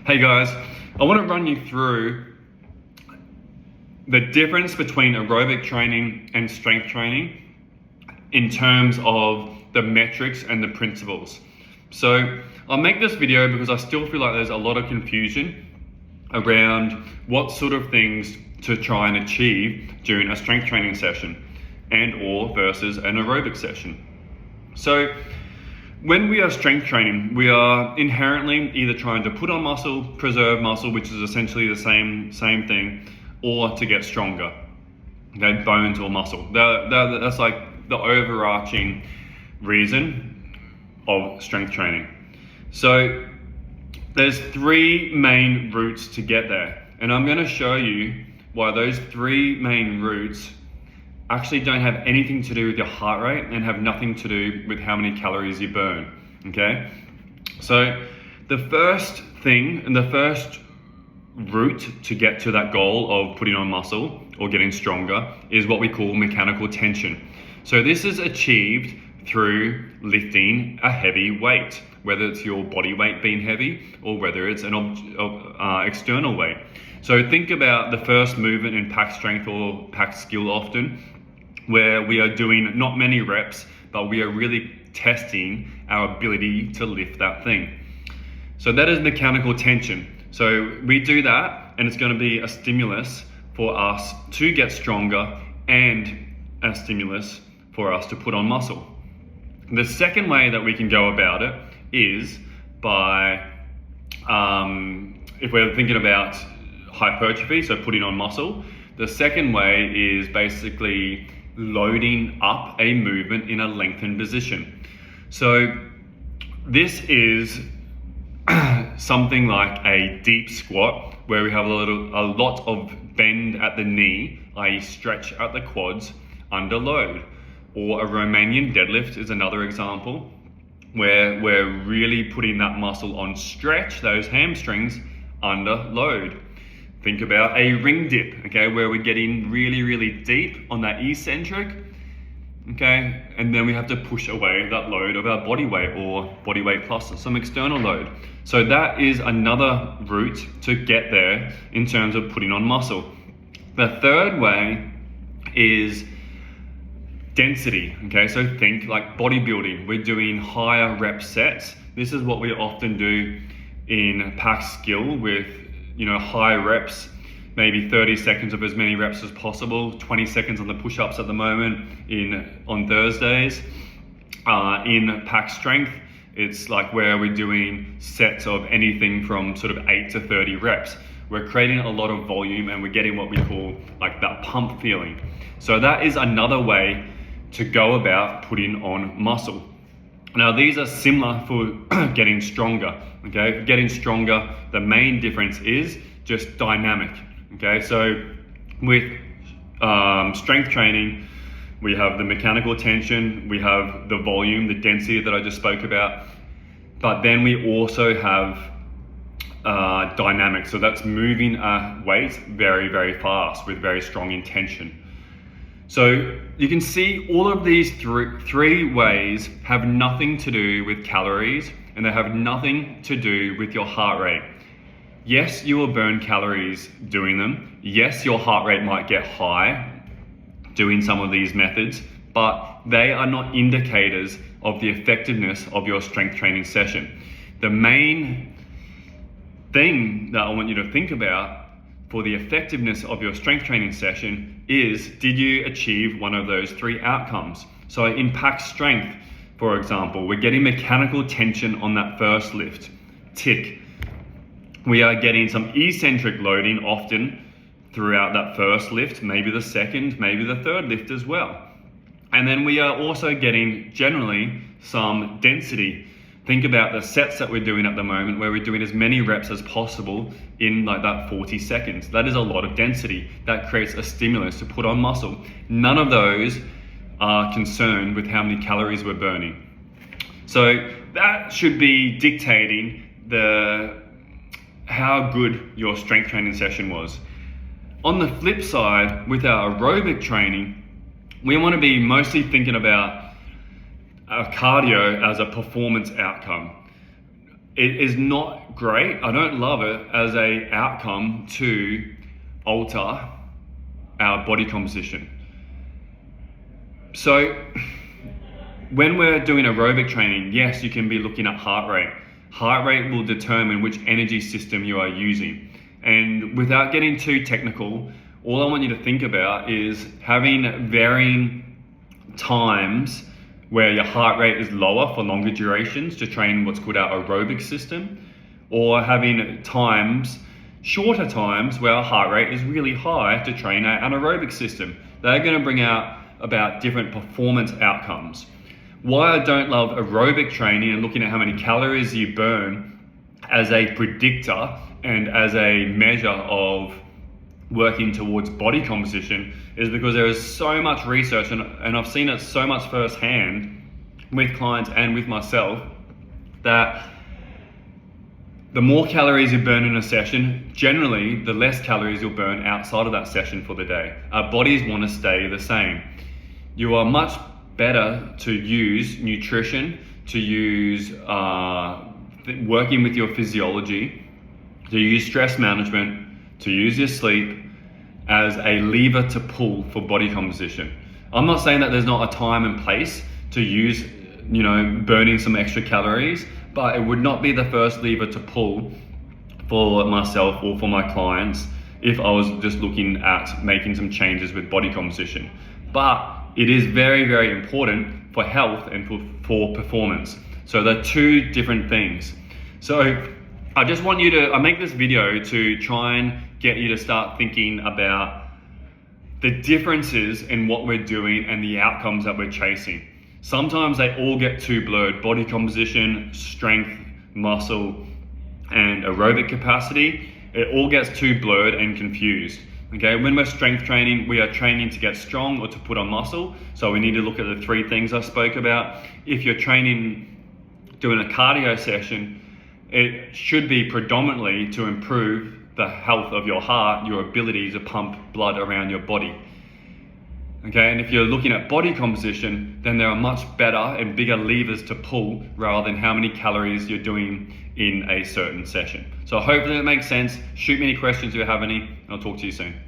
Hey guys, I want to run you through the difference between aerobic training and strength training in terms of the metrics and the principles. So I'll make this video because I still feel like there's a lot of confusion around what sort of things to try and achieve during a strength training session and or versus an aerobic session. So when we are strength training, we are inherently either trying to put on muscle, preserve muscle, which is essentially the same thing, or to get stronger, okay, bones or muscle. That's like the overarching reason of strength training. So there's three main routes to get there, and I'm going to show you why those three main routes actually don't have anything to do with your heart rate and have nothing to do with how many calories you burn, okay? So the first thing and the first route to get to that goal of putting on muscle or getting stronger is what we call mechanical tension. So this is achieved through lifting a heavy weight, whether it's your body weight being heavy or whether it's an external weight. So think about the first movement in pack strength or pack skill often, where we are doing not many reps, but we are really testing our ability to lift that thing. So that is mechanical tension. So we do that, and it's going to be a stimulus for us to get stronger and a stimulus for us to put on muscle. The second way that we can go about it is by, if we're thinking about hypertrophy, so putting on muscle, the second way is basically loading up a movement in a lengthened position. So this is something like a deep squat where we have a lot of bend at the knee, i.e. stretch at the quads under load. Or a Romanian deadlift is another example where we're really putting that muscle on stretch, those hamstrings under load. Think about a ring dip, okay, where we're getting really deep on that eccentric, okay, and then we have to push away that load of our body weight or body weight plus some external load. So that is another route to get there in terms of putting on muscle. The third way is density, okay, so think like bodybuilding. We're doing higher rep sets. This is what we often do in pack skill with, high reps, maybe 30 seconds of as many reps as possible, 20 seconds on the push-ups at the moment on Thursdays. In pack strength, it's like where we're doing sets of anything from sort of 8 to 30 reps. We're creating a lot of volume and we're getting what we call like that pump feeling. So that is another way to go about putting on muscle. Now these are similar for getting stronger, okay? Getting stronger, the main difference is just dynamic, okay? So with strength training, we have the mechanical tension, we have the volume, the density that I just spoke about, but then we also have dynamic. So that's moving a weight very fast with very strong intention. So you can see all of these three ways have nothing to do with calories and they have nothing to do with your heart rate. Yes, you will burn calories doing them. Yes, your heart rate might get high doing some of these methods, but they are not indicators of the effectiveness of your strength training session. The main thing that I want you to think about for the effectiveness of your strength training session is, did you achieve one of those three outcomes? So in pack strength, for example, we're getting mechanical tension on that first lift, tick. We are getting some eccentric loading often throughout that first lift, maybe the second, maybe the third lift as well. And then we are also getting generally some density. Think about the sets that we're doing at the moment where we're doing as many reps as possible in like that 40 seconds. That is a lot of density. That creates a stimulus to put on muscle. None of those are concerned with how many calories we're burning. So that should be dictating how good your strength training session was. On the flip side, with our aerobic training, we want to be mostly thinking about cardio as a performance outcome. it is not great. I don't love it as a outcome to alter our body composition. So when we're doing aerobic training, yes, you can be looking at heart rate. Heart rate will determine which energy system you are using. And without getting too technical, all I want you to think about is having varying times where your heart rate is lower for longer durations to train what's called our aerobic system, or having shorter times where our heart rate is really high to train our anaerobic system. They're going to bring out about different performance outcomes. Why I don't love aerobic training and looking at how many calories you burn as a predictor and as a measure of working towards body composition is because there is so much research, and I've seen it so much firsthand with clients and with myself, that the more calories you burn in a session, generally the less calories you'll burn outside of that session for the day. Our bodies want to stay the same. You are much better to use nutrition, to use working with your physiology, to use stress management, to use your sleep as a lever to pull for body composition. I'm not saying that there's not a time and place to use, burning some extra calories, but it would not be the first lever to pull for myself or for my clients if I was just looking at making some changes with body composition. But it is very, very important for health and for performance. So they're two different things. So I just want I make this video to try and get you to start thinking about the differences in what we're doing and the outcomes that we're chasing. Sometimes they all get too blurred. Body composition, strength, muscle, and aerobic capacity, it all gets too blurred and confused. Okay, when we're strength training, we are training to get strong or to put on muscle. So we need to look at the three things I spoke about. If you're doing a cardio session, it should be predominantly to improve the health of your heart, your ability to pump blood around your body. Okay, and if you're looking at body composition, then there are much better and bigger levers to pull rather than how many calories you're doing in a certain session. So hopefully that makes sense. Shoot me any questions if you have any, and I'll talk to you soon.